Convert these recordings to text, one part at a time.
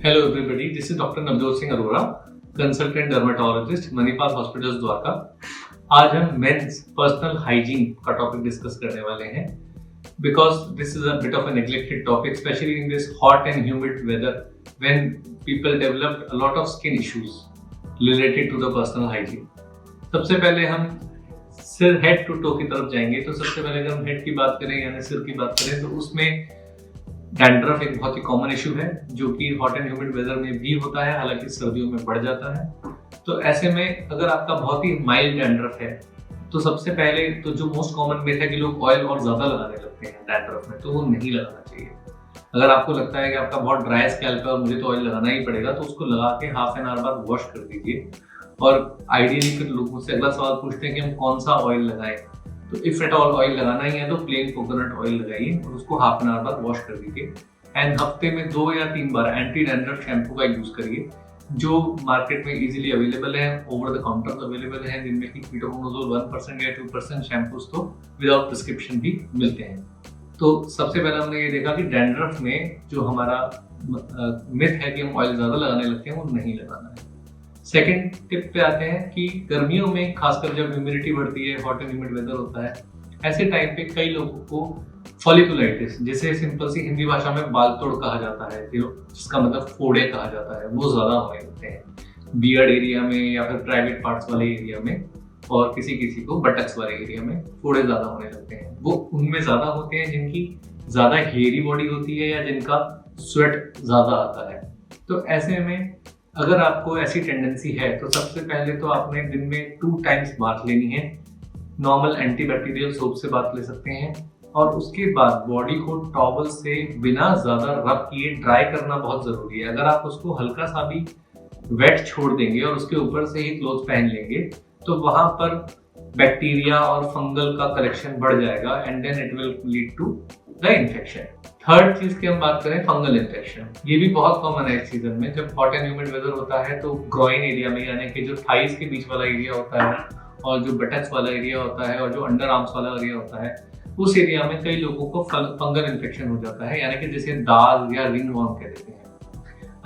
Hello everybody, this is Dr. Navjot Singh Arora, consultant dermatologist Manipal hospitals Dwarka. आज हम men's personal hygiene का topic discuss करने वाले हैं because this is a bit of a neglected topic specially in this hot and humid weather when people develop a lot of skin issues related to the personal hygiene. सबसे पहले हम सिर head to to की तरफ जाएंगे। तो सबसे पहले अगर हम हेड की बात करें यानी सिर की बात करें तो उसमें डैंड्रफ एक बहुत ही कॉमन इशू है जो कि हॉट एंड ह्यूमिड वेदर में भी होता है, हालांकि सर्दियों में बढ़ जाता है। तो ऐसे में अगर आपका बहुत ही माइल्ड डैंड्रफ है तो सबसे पहले तो जो मोस्ट कॉमन मेथड है कि लोग ऑयल और ज्यादा लगाने लगते हैं डैंड्रफ में, तो वो नहीं लगाना चाहिए। अगर आपको लगता है कि आपका बहुत ड्राई स्कैल्प है और मुझे तो ऑयल लगाना ही पड़ेगा तो उसको लगा के हाफ एन आवर बाद वॉश कर दीजिए। और आइडियली फिर लोग मुझसे अगला सवाल पूछते हैं कि हम कौन सा ऑयल लगाएं। तो इफ एट ऑल ऑयल लगाना ही है तो प्लेन कोकोनट ऑयल लगाइए और उसको हाफ एन आवर बाद वॉश कर दीजिए। एंड हफ्ते में 2 या 3 बार एंटी डैंड्रफ शैम्पू का यूज करिए जो मार्केट में इजीली अवेलेबल है, ओवर द काउंटर अवेलेबल है, जिनमें कि कीटोकोनाजोल 1% या 2% शैम्पूज तो विदाउट प्रिस्क्रिप्शन भी मिलते हैं। तो सबसे पहले हमने ये देखा कि डैंड्रफ में जो हमारा मिथ है कि हम ऑयल ज्यादा लगाने लगते हैं वो नहीं लगाना है। सेकेंड टिप पे आते हैं कि गर्मियों में खासकर जब ह्यूमिडिटी बढ़ती है, हॉट एंड ह्यूमिड वेदर होता है, ऐसे टाइम पे कई लोगों को फॉलिकुलाइटिस, जिसे सिंपल सी हिंदी भाषा में बाल तोड़ कहा जाता है, जिसका मतलब फोड़े कहा जाता है, वो ज्यादा होने लगते हैं बियर्ड एरिया में या फिर प्राइवेट पार्ट्स वाले एरिया में, और किसी किसी को बटक्स वाले एरिया में फोड़े ज्यादा होने लगते हैं। वो उनमें ज्यादा होते हैं जिनकी ज्यादा हेयरी बॉडी होती है या जिनका स्वेट ज्यादा आता है। तो ऐसे में अगर आपको ऐसी टेंडेंसी है तो सबसे पहले तो आपने दिन में 2 टाइम्स बात लेनी है। नॉर्मल एंटीबैक्टीरियल सोप से बात ले सकते हैं और उसके बाद बॉडी को टॉवल से बिना ज्यादा रब किए ड्राई करना बहुत जरूरी है। अगर आप उसको हल्का सा भी वेट छोड़ देंगे और उसके ऊपर से ही क्लोथ पहन लेंगे तो वहां पर बैक्टीरिया और फंगल का कलेक्शन बढ़ जाएगा and then it will lead to the infection. Third चीज की हम बात करें फंगल इन्फेक्शन, ये भी बहुत कॉमन है इस सीजन में। जब हॉट एंड ह्यूमिड वेदर होता है तो ग्रोइन एरिया में यानी कि जो थाइस के बीच वाला एरिया होता है और जो बटक्स वाला एरिया होता है और जो अंडर आर्म्स वाला एरिया होता है, उस एरिया में कई लोगों को फंगल इन्फेक्शन हो जाता है, यानी कि जिसे दाग या रिंग वॉर्म कह देते हैं।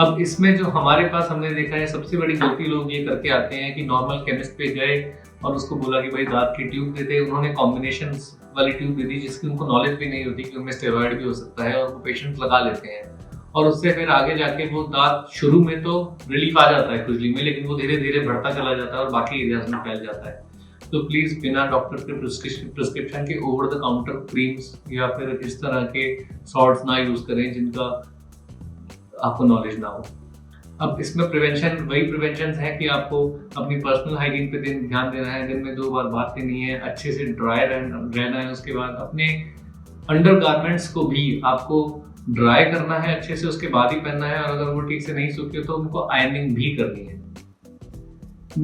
अब इसमें जो हमारे पास हमने देखा है सबसे बड़ी गलती लोग ये करके आते हैं कि नॉर्मल केमिस्ट पे गए और उसको बोला कि भाई दांत की ट्यूब दे दे। उन्होंने कॉम्बिनेशन वाली ट्यूब दे दी जिसकी उनको नॉलेज भी नहीं होती कि उनमें स्टेरॉइड भी हो सकता है, और वो पेशेंट लगा लेते हैं और उससे फिर आगे जाके वो दांत शुरू में तो रिलीफ आ जाता है खुजली में, लेकिन वो धीरे धीरे बढ़ता चला जाता है और बाकी एरियाज में फैल जाता है। तो प्लीज बिना डॉक्टर के प्रिस्क्रिप्शन के ओवर द काउंटर क्रीम्स या फिर इस तरह के सॉल्ट्स ना यूज करें जिनका आपको नॉलेज ना हो। अब इसमें प्रिवेंशन वही प्रिवेंशन है कि आपको अपनी पर्सनल हाइजीन पे ध्यान देना है, दिन में 2 बार बात लेनी है, अच्छे से ड्राई रहना है। उसके बाद अपने अंडर गारमेंट्स को भी आपको ड्राई करना है अच्छे से, उसके बाद ही पहनना है, और अगर वो ठीक से नहीं सूखे तो उनको आयरनिंग भी करनी है।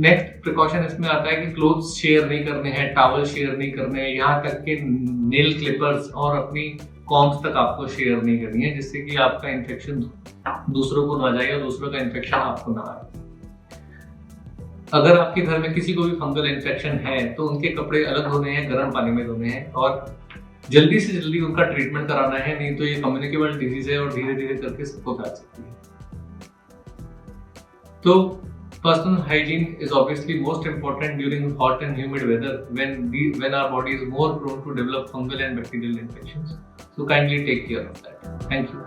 नेक्स्ट प्रिकॉशन इसमें आता है कि क्लोथ्स शेयर नहीं करने हैं, टॉवल शेयर नहीं करने हैं, यहाँ तक कि नेल क्लिपर्स और अपनी कॉम्स तक आपको शेयर नहीं करनी है, जिससे कि आपका इन्फेक्शन दूसरों को ना जाए और दूसरों का इन्फेक्शन आपको ना आए। अगर आपके घर में किसी को भी फंगल इन्फेक्शन है तो उनके कपड़े अलग धोने हैं, गर्म पानी में धोने हैं और जल्दी से जल्दी उनका ट्रीटमेंट कराना है, नहीं तो ये कम्युनिकेबल डिजीज है और धीरे धीरे करके सबको फैल सकती है। तो personal hygiene is obviously most important during hot and humid weather when our body is more prone to develop fungal and bacterial infections. So kindly take care of that. Thank you.